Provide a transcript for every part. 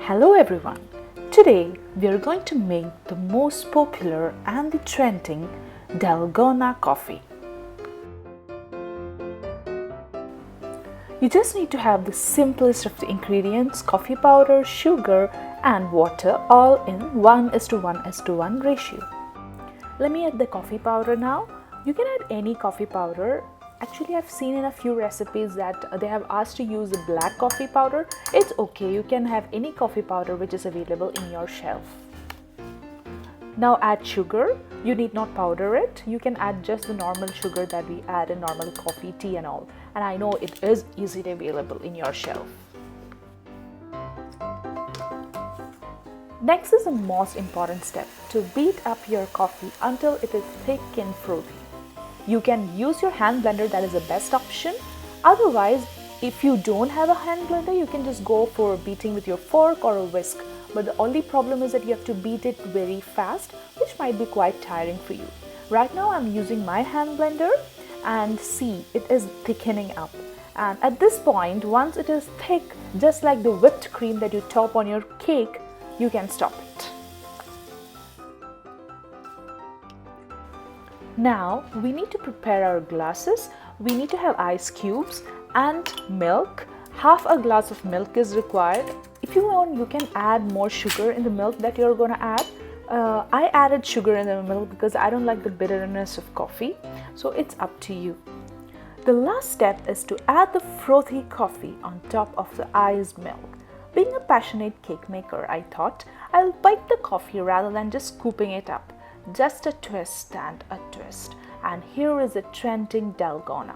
Hello everyone. Today we are going to make the most popular and the trending Dalgona coffee. You just need to have the simplest of the ingredients: coffee powder, sugar and water, all in 1:1:1 ratio. Let me add the coffee powder now. You can add any coffee powder. Actually, I've seen in a few recipes that they have asked to use a black coffee powder. It's okay, you can have any coffee powder which is available in your shelf. Now add sugar. You need not powder it. You can add just the normal sugar that we add in normal coffee, tea and all. And I know it is easily available in your shelf. Next is the most important step, to beat up your coffee until it is thick and frothy. You can use your hand blender, that is the best option. Otherwise, if you don't have a hand blender, you can just go for beating with your fork or a whisk. But the only problem is that you have to beat it very fast, which might be quite tiring for you. Right now I'm using my hand blender and see, it is thickening up. And at this point, once it is thick, just like the whipped cream that you top on your cake, you can stop it. Now we need to prepare our glasses. We need to have ice cubes and milk. Half a glass of milk is required. If you want, you can add more sugar in the milk that you're going to add. I added sugar in the milk because I don't like the bitterness of coffee, so it's up to you. The last step is to add the frothy coffee on top of the iced milk. Being a passionate cake maker, I thought I'll bite the coffee rather than just scooping it up. Just a twist and a twist, and here is a trending Dalgona.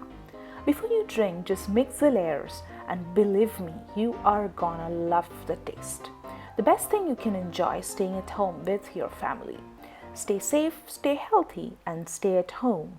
Before you drink, just mix the layers and believe me, you are gonna love the taste. The best thing you can enjoy staying at home with your family. Stay safe, stay healthy and stay at home.